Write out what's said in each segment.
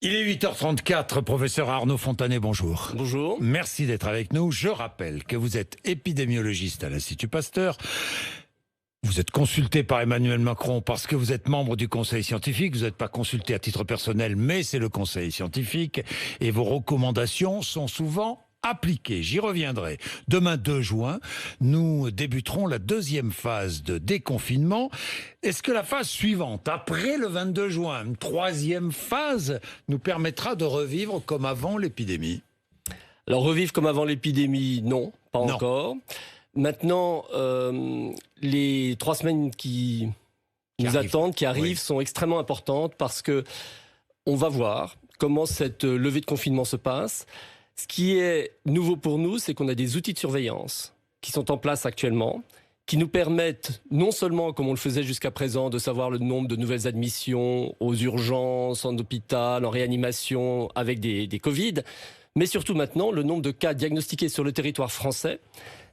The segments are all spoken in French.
Il est 8h34, professeur Arnaud Fontanet, bonjour. Bonjour. Merci d'être avec nous. Je rappelle que vous êtes épidémiologiste à l'Institut Pasteur. Vous êtes consulté par Emmanuel Macron parce que vous êtes membre du conseil scientifique. Vous n'êtes pas consulté à titre personnel, mais c'est le conseil scientifique. Et vos recommandations sont souvent appliquées. J'y reviendrai. Demain 2 juin, nous débuterons la deuxième phase de déconfinement. Est-ce que la phase suivante, après le 22 juin, une troisième phase, nous permettra de revivre comme avant l'épidémie ? Alors revivre comme avant l'épidémie, non, pas encore. Maintenant, les 3 semaines qui arrivent, sont extrêmement importantes parce que on va voir comment cette levée de confinement se passe. Ce qui est nouveau pour nous, c'est qu'on a des outils de surveillance qui sont en place actuellement, qui nous permettent non seulement, comme on le faisait jusqu'à présent, de savoir le nombre de nouvelles admissions aux urgences, en hôpital, en réanimation avec des Covid, mais surtout maintenant le nombre de cas diagnostiqués sur le territoire français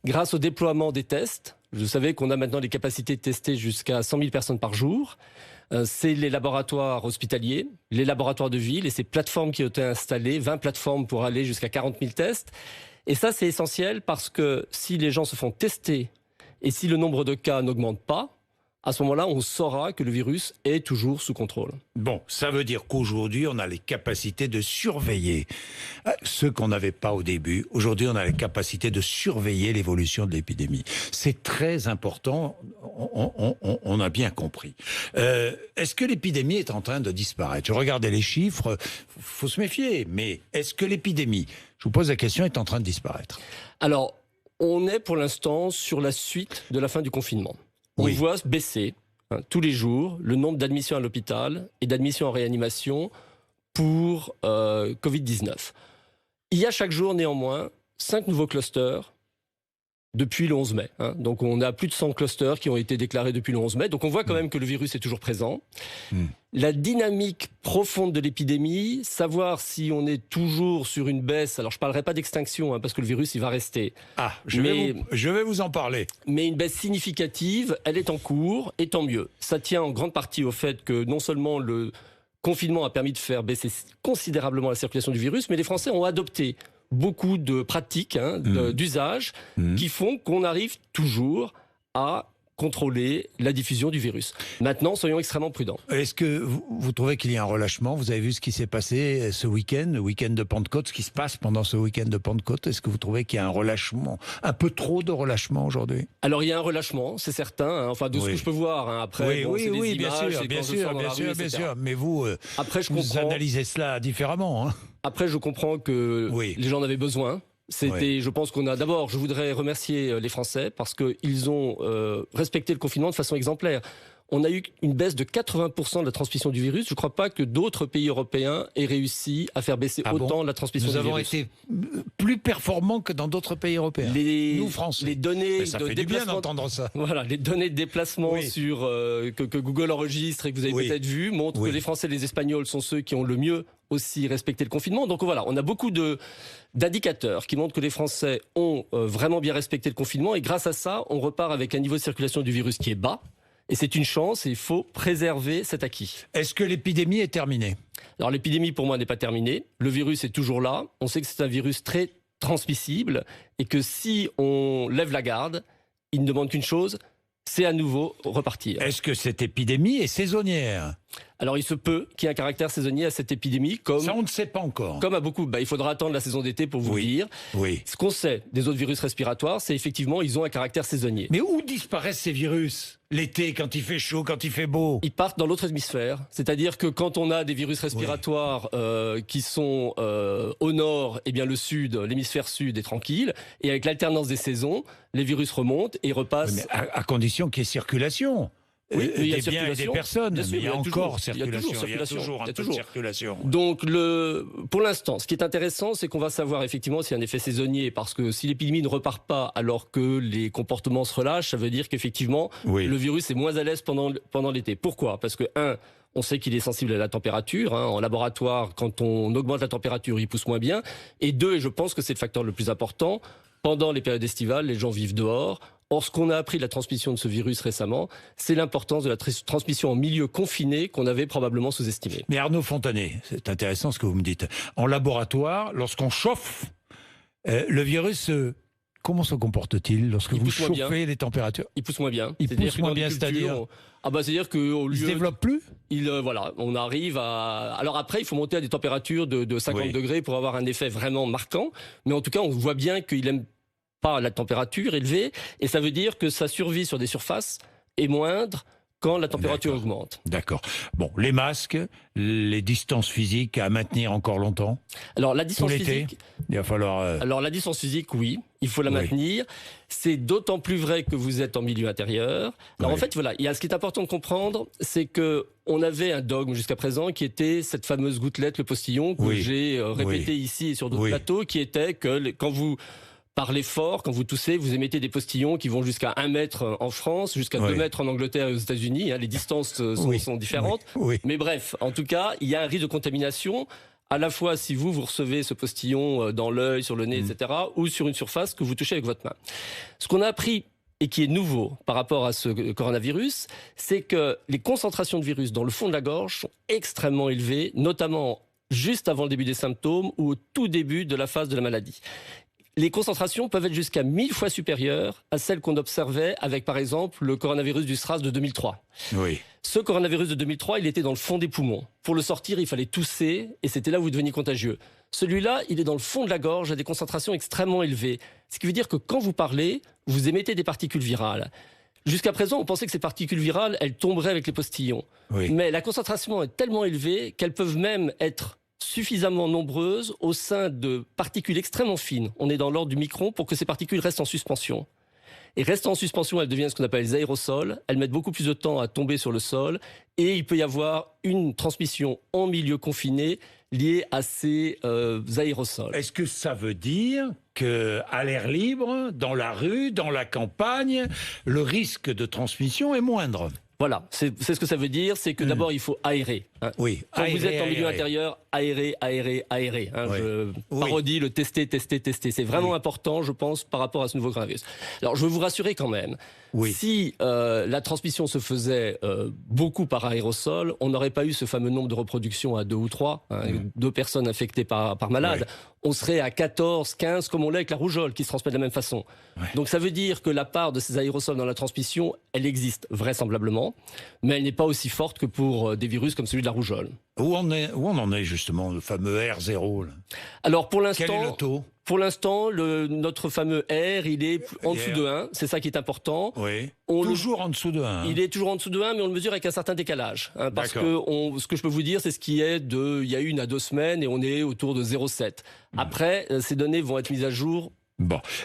grâce au déploiement des tests. Vous savez qu'on a maintenant les capacités de tester jusqu'à 100 000 personnes par jour. C'est les laboratoires hospitaliers, les laboratoires de ville et ces plateformes qui ont été installées, 20 plateformes pour aller jusqu'à 40 000 tests. Et ça, c'est essentiel parce que si les gens se font tester et si le nombre de cas n'augmente pas, à ce moment-là, on saura que le virus est toujours sous contrôle. Bon, ça veut dire qu'aujourd'hui, on a les capacités de surveiller ceux qu'on n'avait pas au début. Aujourd'hui, on a les capacités de surveiller l'évolution de l'épidémie. C'est très important, on a bien compris. Est-ce que l'épidémie est en train de disparaître ? Je regardais les chiffres, faut se méfier, mais est-ce que l'épidémie, je vous pose la question, est en train de disparaître ? Alors, on est pour l'instant sur la suite de la fin du confinement. On voit baisser tous les jours le nombre d'admissions à l'hôpital et d'admissions en réanimation pour Covid-19. Il y a chaque jour néanmoins 5 nouveaux clusters depuis le 11 mai. Donc on a plus de 100 clusters qui ont été déclarés depuis le 11 mai. Donc on voit quand même que le virus est toujours présent. La dynamique profonde de l'épidémie, savoir si on est toujours sur une baisse, alors je ne parlerai pas d'extinction parce que le virus il va rester. Je vais vous en parler. Mais une baisse significative, elle est en cours et tant mieux. Ça tient en grande partie au fait que non seulement le confinement a permis de faire baisser considérablement la circulation du virus, mais les Français ont adopté beaucoup de pratiques, d'usages, qui font qu'on arrive toujours à contrôler la diffusion du virus. Maintenant, soyons extrêmement prudents. Est-ce que vous trouvez qu'il y a un relâchement ? Vous avez vu ce qui s'est passé ce week-end, le week-end de Pentecôte, ce qui se passe pendant ce week-end de Pentecôte. Est-ce que vous trouvez qu'il y a un relâchement, un peu trop de relâchement aujourd'hui ? Alors il y a un relâchement, c'est certain. Enfin de ce que je peux voir. Après, c'est des images, bien sûr. Mais vous, après, vous analysez cela différemment. Après, je comprends que les gens en avaient besoin. Je pense qu'on a d'abord, je voudrais remercier les Français parce qu'ils ont respecté le confinement de façon exemplaire. On a eu une baisse de 80% de la transmission du virus. Je ne crois pas que d'autres pays européens aient réussi à faire baisser autant la transmission du virus. Nous avons été plus performants que dans d'autres pays européens. Nous, Français. Les données ça de fait déplacement, du bien d'entendre ça. Voilà, les données de déplacement que Google enregistre et que vous avez peut-être vu montrent que les Français et les Espagnols sont ceux qui ont le mieux aussi respecté le confinement. Donc voilà, on a beaucoup d'indicateurs qui montrent que les Français ont vraiment bien respecté le confinement et grâce à ça, on repart avec un niveau de circulation du virus qui est bas. Et c'est une chance et il faut préserver cet acquis. Est-ce que l'épidémie est terminée ? Alors l'épidémie pour moi n'est pas terminée. Le virus est toujours là. On sait que c'est un virus très transmissible et que si on lève la garde, il ne demande qu'une chose, c'est à nouveau repartir. Est-ce que cette épidémie est saisonnière ? Alors il se peut qu'il y ait un caractère saisonnier à cette épidémie. Ça on ne sait pas encore. Comme à beaucoup. Il faudra attendre la saison d'été pour vous le dire. Ce qu'on sait des autres virus respiratoires, c'est effectivement ils ont un caractère saisonnier. Mais où disparaissent ces virus ? L'été, quand il fait chaud, quand il fait beau ? Ils partent dans l'autre hémisphère. C'est-à-dire que quand on a des virus respiratoires qui sont au nord, eh bien le sud, l'hémisphère sud est tranquille. Et avec l'alternance des saisons, les virus remontent et repassent. Mais à condition qu'il y ait circulation. Des biens et des personnes, mais il y a encore circulation. Il y a toujours un peu de circulation. Donc, pour l'instant, ce qui est intéressant, c'est qu'on va savoir effectivement s'il y a un effet saisonnier, parce que si l'épidémie ne repart pas alors que les comportements se relâchent, ça veut dire qu'effectivement, le virus est moins à l'aise pendant l'été. Pourquoi ? Parce que, on sait qu'il est sensible à la température. En laboratoire, quand on augmente la température, il pousse moins bien. Et 2, et je pense que c'est le facteur le plus important, pendant les périodes estivales, les gens vivent dehors. Or, ce qu'on a appris de la transmission de ce virus récemment, c'est l'importance de la transmission en milieu confiné qu'on avait probablement sous-estimé. Mais Arnaud Fontanet, c'est intéressant ce que vous me dites. En laboratoire, lorsqu'on chauffe, le virus, comment se comporte-t-il lorsque vous chauffez les températures? Il pousse moins bien. Il pousse moins bien, c'est-à-dire c'est-à-dire qu'au lieu... Il se développe plus? Voilà, on arrive à... Alors après, il faut monter à des températures de 50 degrés pour avoir un effet vraiment marquant. Mais en tout cas, on voit bien qu'il aime pas la température élevée, et ça veut dire que sa survie sur des surfaces est moindre quand la température augmente. D'accord. Bon, les masques, les distances physiques à maintenir encore longtemps? Alors la distance physique, il va falloir... Alors la distance physique, oui, il faut la maintenir. C'est d'autant plus vrai que vous êtes en milieu intérieur. Alors en fait, voilà, ce qui est important de comprendre, c'est que on avait un dogme jusqu'à présent qui était cette fameuse gouttelette, le postillon, que j'ai répété ici et sur d'autres plateaux, qui était que quand vous parlez fort, quand vous toussez, vous émettez des postillons qui vont jusqu'à 1 mètre en France, jusqu'à 2 mètres en Angleterre et aux États-Unis. Les distances sont différentes. Mais bref, en tout cas, il y a un risque de contamination, à la fois si vous recevez ce postillon dans l'œil, sur le nez, etc., ou sur une surface que vous touchez avec votre main. Ce qu'on a appris et qui est nouveau par rapport à ce coronavirus, c'est que les concentrations de virus dans le fond de la gorge sont extrêmement élevées, notamment juste avant le début des symptômes ou au tout début de la phase de la maladie. Les concentrations peuvent être jusqu'à 1000 fois supérieures à celles qu'on observait avec, par exemple, le coronavirus du SRAS de 2003. Ce coronavirus de 2003, il était dans le fond des poumons. Pour le sortir, il fallait tousser, et c'était là où vous deveniez contagieux. Celui-là, il est dans le fond de la gorge, à des concentrations extrêmement élevées. Ce qui veut dire que quand vous parlez, vous émettez des particules virales. Jusqu'à présent, on pensait que ces particules virales, elles tomberaient avec les postillons. Mais la concentration est tellement élevée qu'elles peuvent même être suffisamment nombreuses au sein de particules extrêmement fines. On est dans l'ordre du micron pour que ces particules restent en suspension. Et restant en suspension, elles deviennent ce qu'on appelle les aérosols. Elles mettent beaucoup plus de temps à tomber sur le sol. Et il peut y avoir une transmission en milieu confiné liée à ces aérosols. Est-ce que ça veut dire qu'à l'air libre, dans la rue, dans la campagne, le risque de transmission est moindre ? Voilà, c'est ce que ça veut dire, c'est que d'abord il faut aérer. Quand vous êtes en milieu intérieur, aérer. Je parodie le tester. C'est vraiment important, je pense, par rapport à ce nouveau coronavirus. Alors je veux vous rassurer quand même. Si la transmission se faisait beaucoup par aérosol, on n'aurait pas eu ce fameux nombre de reproductions à 2 ou 3, 2 personnes infectées par malade. On serait à 14, 15, comme on l'est avec la rougeole, qui se transmet de la même façon. Donc ça veut dire que la part de ces aérosols dans la transmission, elle existe vraisemblablement, mais elle n'est pas aussi forte que pour des virus comme celui de la rougeole. Où on en est justement, le fameux R0 là? Alors pour l'instant, quel est le taux? Pour l'instant, notre fameux R, il est en dessous de 1. C'est ça qui est important. Toujours en dessous de 1. Il est toujours en dessous de 1, mais on le mesure avec un certain décalage. Parce que ce que je peux vous dire, c'est ce qui est il y a 1 à 2 semaines, et on est autour de 0,7. Après, ces données vont être mises à jour.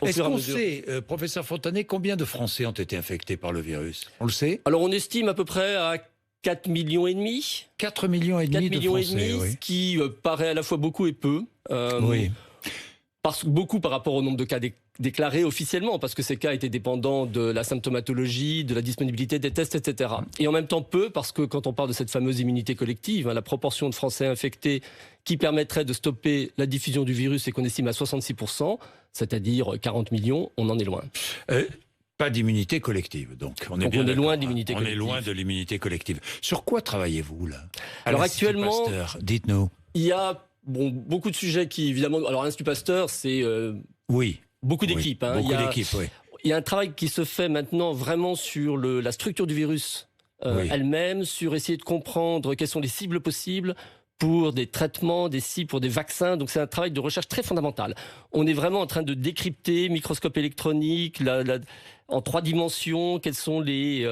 Est-ce qu'on sait, professeur Fontanet, combien de Français ont été infectés par le virus? On le sait? Alors on estime à peu près à 4,5 millions. 4,5 millions de Français, ce qui paraît à la fois beaucoup et peu. Beaucoup par rapport au nombre de cas déclarés officiellement, parce que ces cas étaient dépendants de la symptomatologie, de la disponibilité des tests, etc. Et en même temps peu, parce que quand on parle de cette fameuse immunité collective, la proportion de Français infectés qui permettrait de stopper la diffusion du virus et qu'on estime à 66%, c'est-à-dire 40 millions, on en est loin. Pas d'immunité collective, donc. On est loin d'immunité collective. On est loin de l'immunité collective. Sur quoi travaillez-vous, là? Alors actuellement, dites-nous. Il y a beaucoup de sujets qui, évidemment... Alors, l'Institut Pasteur, c'est beaucoup d'équipes. Il y a un travail qui se fait maintenant vraiment sur la structure du virus elle-même, sur essayer de comprendre quelles sont les cibles possibles pour des traitements, des cibles pour des vaccins. Donc c'est un travail de recherche très fondamental. On est vraiment en train de décrypter, microscope électronique, en 3 dimensions, quelles sont les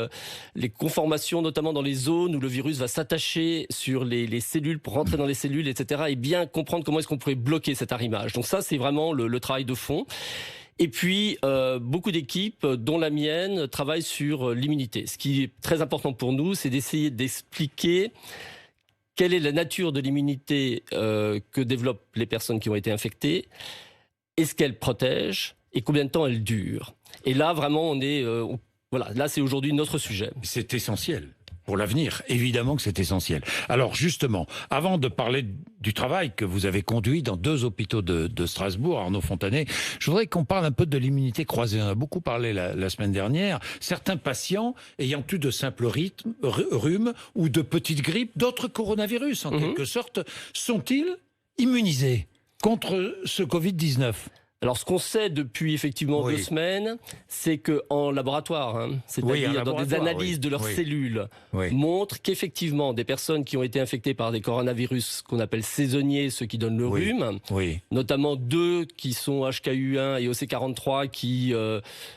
conformations, notamment dans les zones où le virus va s'attacher sur les cellules pour rentrer dans les cellules, etc. Et bien comprendre comment est-ce qu'on pourrait bloquer cet arrimage. Donc ça, c'est vraiment le travail de fond. Et puis, beaucoup d'équipes, dont la mienne, travaillent sur l'immunité. Ce qui est très important pour nous, c'est d'essayer d'expliquer quelle est la nature de l'immunité que développent les personnes qui ont été infectées, est-ce qu'elle protège et combien de temps elle dure. Et là, vraiment, là, c'est aujourd'hui notre sujet. C'est essentiel. Pour l'avenir, évidemment que c'est essentiel. Alors justement, avant de parler du travail que vous avez conduit dans 2 hôpitaux de Strasbourg, Arnaud Fontanet, je voudrais qu'on parle un peu de l'immunité croisée. On a beaucoup parlé la semaine dernière. Certains patients ayant eu de simples rhumes ou de petites grippes, d'autres coronavirus en quelque sorte, sont-ils immunisés contre ce Covid-19 ? Alors, ce qu'on sait depuis effectivement 2 semaines, c'est qu'en laboratoire, c'est-à-dire dans des analyses de leurs cellules, montrent qu'effectivement, des personnes qui ont été infectées par des coronavirus qu'on appelle saisonniers, ceux qui donnent le rhume, notamment 2 qui sont HKU1 et OC43, qui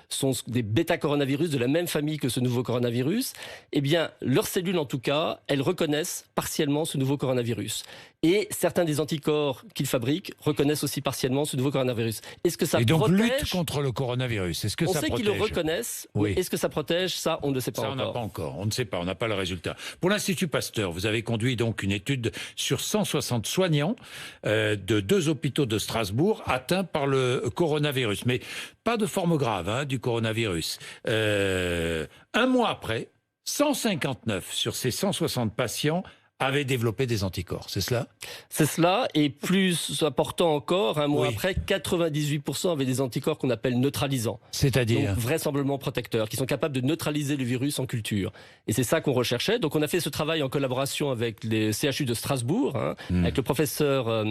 sont des bêta-coronavirus de la même famille que ce nouveau coronavirus, eh bien, leurs cellules, en tout cas, elles reconnaissent partiellement ce nouveau coronavirus. Et certains des anticorps qu'ils fabriquent reconnaissent aussi partiellement ce nouveau coronavirus. Est-ce que ça protège ? Et donc lutte contre le coronavirus. Est-ce que ça protège ? On sait qu'ils le reconnaissent. Oui. Est-ce que ça protège ? Ça, on ne sait pas encore. Ça, on n'a pas encore. On ne sait pas. On n'a pas le résultat. Pour l'Institut Pasteur, vous avez conduit donc une étude sur 160 soignants de 2 hôpitaux de Strasbourg atteints par le coronavirus. Mais pas de forme grave du coronavirus. 1 mois après, 159 sur ces 160 patients avaient développé des anticorps, c'est cela ? C'est cela, et plus important encore, 1 mois après, 98% avaient des anticorps qu'on appelle neutralisants. C'est-à-dire ? Donc, vraisemblablement protecteurs, qui sont capables de neutraliser le virus en culture. Et c'est ça qu'on recherchait. Donc on a fait ce travail en collaboration avec les CHU de Strasbourg, avec le professeur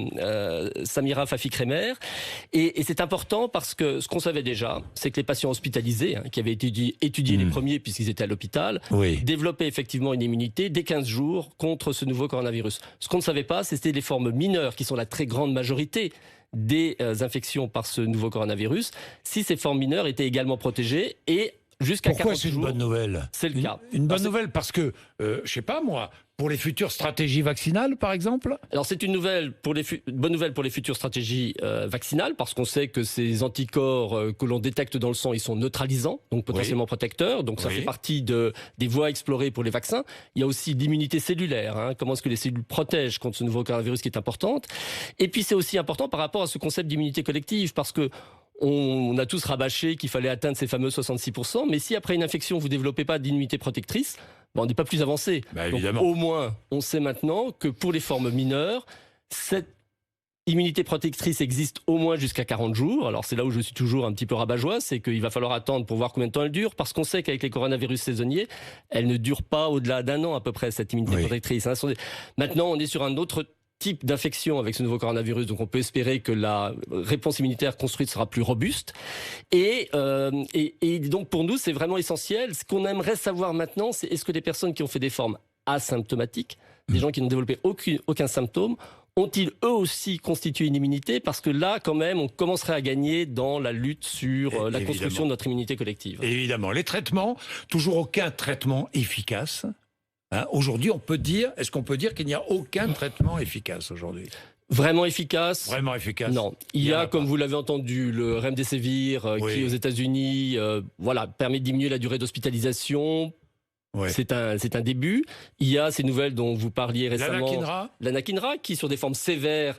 Samira Fafi-Kremer. Et c'est important parce que ce qu'on savait déjà, c'est que les patients hospitalisés, qui avaient étudié les premiers puisqu'ils étaient à l'hôpital, développaient effectivement une immunité dès 15 jours contre ce nouveau coronavirus. Ce qu'on ne savait pas, c'était les formes mineures, qui sont la très grande majorité des infections par ce nouveau coronavirus, si ces formes mineures étaient également protégées et jusqu'à 40 jours. Pourquoi c'est une bonne nouvelle ? C'est le cas. Une bonne nouvelle parce que, je sais pas moi, pour les futures stratégies vaccinales, par exemple ? Alors c'est une bonne nouvelle pour les futures stratégies vaccinales, parce qu'on sait que ces anticorps que l'on détecte dans le sang, ils sont neutralisants, donc potentiellement protecteurs. Donc ça fait partie des voies explorées pour les vaccins. Il y a aussi l'immunité cellulaire. Comment est-ce que les cellules protègent contre ce nouveau coronavirus qui est importante. Et puis c'est aussi important par rapport à ce concept d'immunité collective, parce que on a tous rabâché qu'il fallait atteindre ces fameux 66%, mais si après une infection, vous ne développez pas d'immunité protectrice, on n'est pas plus avancé. Donc, au moins, on sait maintenant que pour les formes mineures, cette immunité protectrice existe au moins jusqu'à 40 jours. Alors c'est là où je suis toujours un petit peu rabat-joie, c'est qu'il va falloir attendre pour voir combien de temps elle dure, parce qu'on sait qu'avec les coronavirus saisonniers, elle ne dure pas au-delà d'1 an à peu près, cette immunité protectrice. Maintenant, on est sur un autre type d'infection avec ce nouveau coronavirus, donc on peut espérer que la réponse immunitaire construite sera plus robuste. Et donc pour nous, c'est vraiment essentiel. Ce qu'on aimerait savoir maintenant, c'est est-ce que les personnes qui ont fait des formes asymptomatiques, des gens qui n'ont développé aucun symptôme, ont-ils eux aussi constitué une immunité ? Parce que là, quand même, on commencerait à gagner dans la lutte sur la construction de notre immunité collective. Évidemment. Les traitements, toujours aucun traitement efficace. Aujourd'hui, est-ce qu'on peut dire qu'il n'y a aucun traitement efficace aujourd'hui ? Vraiment efficace ? Vraiment efficace. Non. Il y a, comme vous l'avez entendu, le Remdesivir qui, aux États-Unis, permet de diminuer la durée d'hospitalisation. C'est un début. Il y a ces nouvelles dont vous parliez récemment. L'anakinra, qui, sur des formes sévères,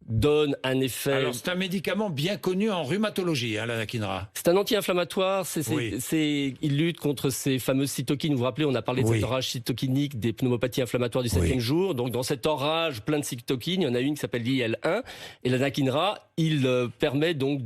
donne un effet... Alors, c'est un médicament bien connu en rhumatologie, l'anakinra. C'est un anti-inflammatoire. Il lutte contre ces fameuses cytokines. Vous vous rappelez, on a parlé de cet orage cytokinique des pneumopathies inflammatoires du 7e jour. Donc, dans cet orage plein de cytokines, il y en a une qui s'appelle l'IL-1. Et l'anakinra, il permet donc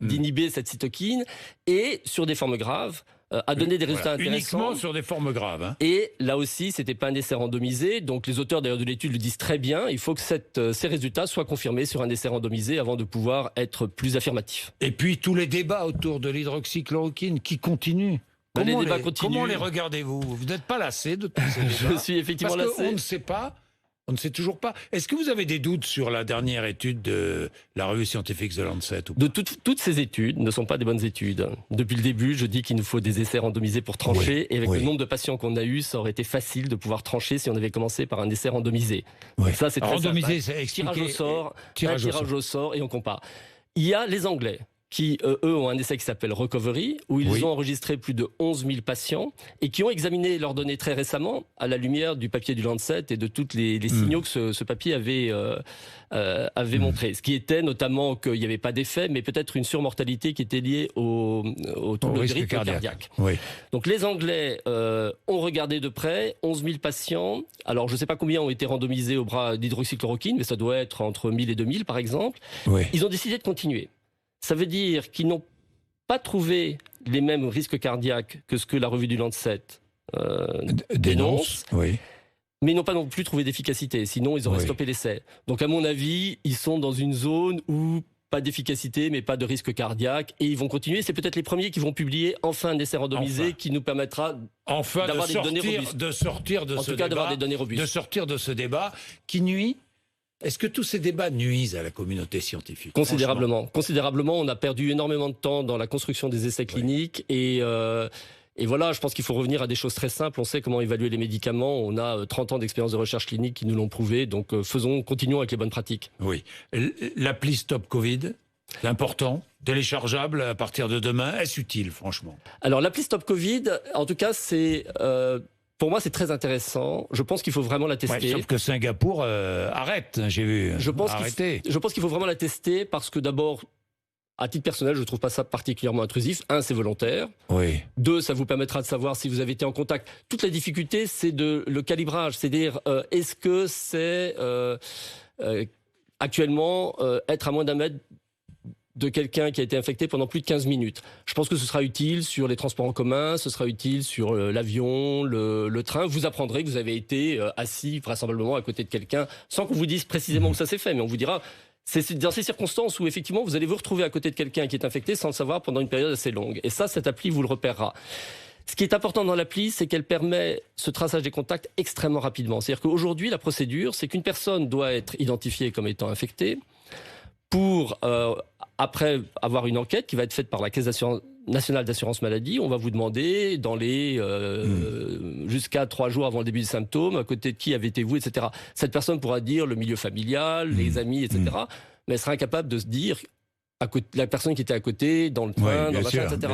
d'inhiber cette cytokine. Et sur des formes graves, a donné des résultats intéressants. Uniquement sur des formes graves. Et là aussi, c'était pas un essai randomisé. Donc les auteurs d'ailleurs de l'étude le disent très bien. Il faut que ces résultats soient confirmés sur un essai randomisé avant de pouvoir être plus affirmatifs. Et puis tous les débats autour de l'hydroxychloroquine qui continuent. Comment les regardez-vous ? Vous n'êtes pas lassé de tous ces débats ? Je suis effectivement lassé. Parce qu'on ne sait pas. On ne sait toujours pas. Est-ce que vous avez des doutes sur la dernière étude de la revue scientifique The Lancet ou pas ? Toutes ces études ne sont pas des bonnes études. Depuis le début, je dis qu'il nous faut des essais randomisés pour trancher. Et avec le nombre de patients qu'on a eu, ça aurait été facile de pouvoir trancher si on avait commencé par un essai randomisé. Donc ça, c'est très randomisé, c'est tirage au sort, et on compare. Il y a les Anglais qui, eux, ont un essai qui s'appelle Recovery, où ils ont enregistré plus de 11 000 patients et qui ont examiné leurs données très récemment à la lumière du papier du Lancet et de tous les signaux que ce papier avait montré. Ce qui était notamment qu'il n'y avait pas d'effet, mais peut-être une surmortalité qui était liée au trouble de rythme cardiaque. Oui. Donc les Anglais ont regardé de près 11 000 patients. Alors je ne sais pas combien ont été randomisés au bras d'hydroxychloroquine, mais ça doit être entre 1000 et 2000 par exemple. Oui. Ils ont décidé de continuer. Ça veut dire qu'ils n'ont pas trouvé les mêmes risques cardiaques que ce que la revue du Lancet dénonce, mais ils n'ont pas non plus trouvé d'efficacité, sinon ils auraient stoppé l'essai. Donc à mon avis, ils sont dans une zone où pas d'efficacité, mais pas de risque cardiaque, et ils vont continuer. C'est peut-être les premiers qui vont publier enfin un essai randomisé qui nous permettra d'avoir des données robustes. De sortir de ce débat, d'avoir des données robustes. De sortir de ce débat qui nuit. Est-ce que tous ces débats nuisent à la communauté scientifique? Considérablement. Considérablement, on a perdu énormément de temps dans la construction des essais cliniques et voilà, je pense qu'il faut revenir à des choses très simples. On sait comment évaluer les médicaments. On a 30 ans d'expérience de recherche clinique qui nous l'ont prouvé. Donc continuons avec les bonnes pratiques. Oui. L'appli Stop Covid, c'est important, téléchargeable à partir de demain. Est-ce utile, franchement? Alors l'appli Stop Covid, en tout cas, c'est... pour moi, c'est très intéressant. Je pense qu'il faut vraiment la tester. Sauf que Singapour arrête, j'ai vu. Je pense qu'il faut vraiment la tester parce que d'abord, à titre personnel, je ne trouve pas ça particulièrement intrusif. 1, c'est volontaire. 2, ça vous permettra de savoir si vous avez été en contact. Toute la difficulté, c'est le calibrage. C'est-à-dire, est-ce que c'est actuellement être à moins d'un mètre de quelqu'un qui a été infecté pendant plus de 15 minutes. Je pense que ce sera utile sur les transports en commun, ce sera utile sur l'avion, le train. Vous apprendrez que vous avez été assis vraisemblablement à côté de quelqu'un, sans qu'on vous dise précisément où ça s'est fait, mais on vous dira, c'est dans ces circonstances où effectivement vous allez vous retrouver à côté de quelqu'un qui est infecté sans le savoir pendant une période assez longue. Et ça, cette appli vous le repérera. Ce qui est important dans l'appli, c'est qu'elle permet ce traçage des contacts extrêmement rapidement. C'est-à-dire qu'aujourd'hui, la procédure, c'est qu'une personne doit être identifiée comme étant infectée pour, après avoir une enquête qui va être faite par la Caisse nationale d'assurance maladie, on va vous demander dans les jusqu'à 3 jours avant le début des symptômes, à côté de qui avez-vous, etc. Cette personne pourra dire le milieu familial, les amis, etc. Mais elle sera incapable de se dire la personne qui était à côté, dans le train, dans la chaîne, etc.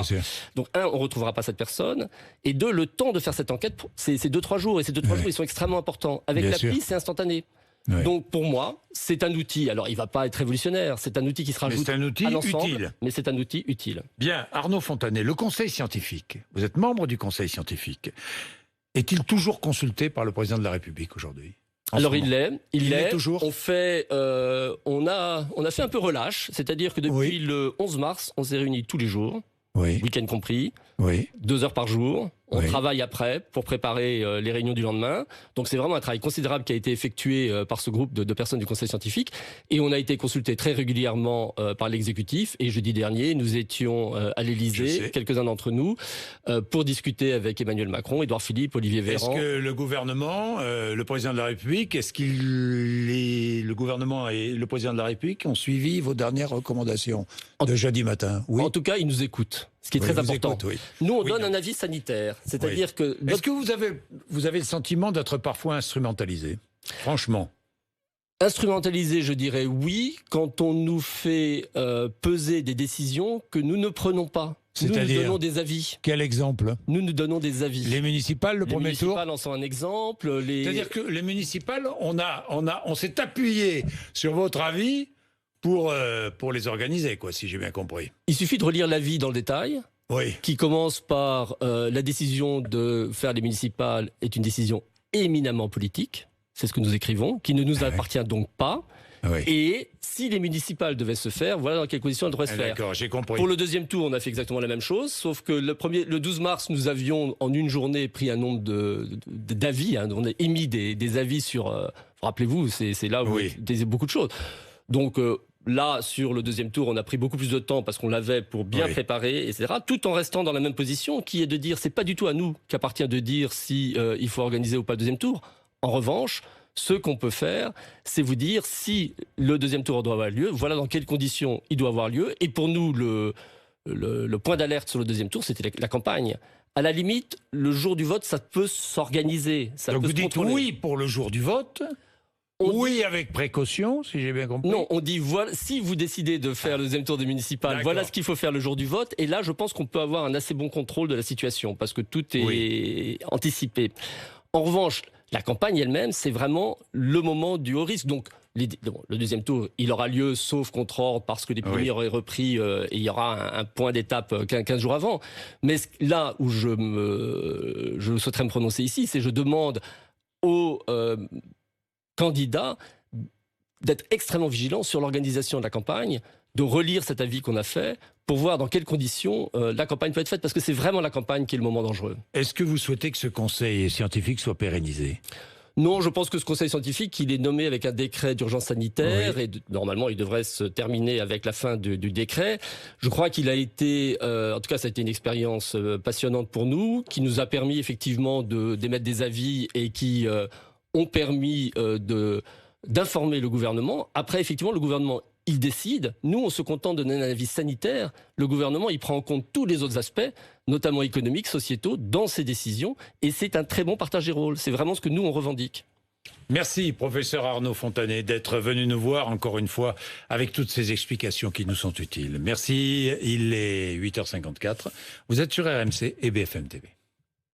Donc, 1, on ne retrouvera pas cette personne. Et 2, le temps de faire cette enquête, c'est 2-3 jours. Et ces 2-3 jours, ils sont extrêmement importants. Avec l'appli, c'est instantané. Donc pour moi, c'est un outil. Alors il ne va pas être révolutionnaire, c'est un outil qui se rajoute à l'ensemble, mais c'est un outil utile. Bien, Arnaud Fontanet, le Conseil scientifique, vous êtes membre du Conseil scientifique, est-il toujours consulté par le Président de la République aujourd'hui? Alors il l'est toujours. On a fait un peu relâche, c'est-à-dire que depuis le 11 mars, on s'est réunis tous les jours, week-end compris, 2 heures par jour. On travaille après pour préparer les réunions du lendemain. Donc c'est vraiment un travail considérable qui a été effectué par ce groupe de personnes du Conseil scientifique. Et on a été consulté très régulièrement par l'exécutif. Et jeudi dernier, nous étions à l'Élysée, quelques-uns d'entre nous, pour discuter avec Emmanuel Macron, Édouard Philippe, Olivier Véran. Est-ce que le gouvernement, le Président de la République, le gouvernement et le Président de la République ont suivi vos dernières recommandations de jeudi matin? En tout cas, ils nous écoutent. Ce qui est très important. Nous, on donne un avis sanitaire. C'est-à-dire que... Est-ce que vous avez le sentiment d'être parfois instrumentalisé? Franchement. Instrumentalisé, je dirais oui, quand on nous fait peser des décisions que nous ne prenons pas. Nous donnons des avis. Quel exemple? Nous donnons des avis. Les municipales, le premier tour? Les municipales en sont un exemple. C'est-à-dire que les municipales, on s'est appuyé sur votre avis pour les organiser, quoi, si j'ai bien compris. Il suffit de relire l'avis dans le détail, qui commence par la décision de faire les municipales est une décision éminemment politique, c'est ce que nous écrivons, qui ne nous appartient donc pas. Et si les municipales devaient se faire, voilà dans quelles conditions elles devraient se faire. D'accord, j'ai compris. Pour le deuxième tour, on a fait exactement la même chose, sauf que le 12 mars, nous avions en une journée pris un nombre d'avis, on a émis des avis sur... rappelez-vous, c'est là où vous disiez beaucoup de choses. Donc... là, sur le deuxième tour, on a pris beaucoup plus de temps parce qu'on l'avait pour bien préparer, etc. Tout en restant dans la même position, qui est de dire, c'est pas du tout à nous qu'appartient de dire si il faut organiser ou pas le deuxième tour. En revanche, ce qu'on peut faire, c'est vous dire si le deuxième tour doit avoir lieu, voilà dans quelles conditions il doit avoir lieu. Et pour nous, le point d'alerte sur le deuxième tour, c'était la campagne. À la limite, le jour du vote, ça peut s'organiser. Donc vous dites oui pour le jour du vote. Oui, avec précaution, si j'ai bien compris. Non, on dit, voilà, si vous décidez de faire le deuxième tour des municipales, voilà ce qu'il faut faire le jour du vote. Et là, je pense qu'on peut avoir un assez bon contrôle de la situation, parce que tout est anticipé. En revanche, la campagne elle-même, c'est vraiment le moment du haut risque. Donc, le deuxième tour, il aura lieu sauf contre ordre parce que l'épidémie aurait repris et il y aura un point d'étape 15 jours avant. Mais là où je souhaiterais me prononcer ici, c'est je demande aux candidats d'être extrêmement vigilants sur l'organisation de la campagne, de relire cet avis qu'on a fait pour voir dans quelles conditions la campagne peut être faite, parce que c'est vraiment la campagne qui est le moment dangereux. Est-ce que vous souhaitez que ce conseil scientifique soit pérennisé ? Non, je pense que ce conseil scientifique, il est nommé avec un décret d'urgence sanitaire et normalement, il devrait se terminer avec la fin du décret. Je crois qu'il a été, en tout cas, ça a été une expérience passionnante pour nous, qui nous a permis effectivement d'émettre des avis et qui ont permis d'informer le gouvernement. Après, effectivement, le gouvernement, il décide. Nous, on se contente de donner un avis sanitaire. Le gouvernement, il prend en compte tous les autres aspects, notamment économiques, sociétaux, dans ses décisions. Et c'est un très bon partage des rôles. C'est vraiment ce que nous, on revendique. Merci, professeur Arnaud Fontanet, d'être venu nous voir encore une fois avec toutes ces explications qui nous sont utiles. Merci, il est 8h54. Vous êtes sur RMC et BFM TV.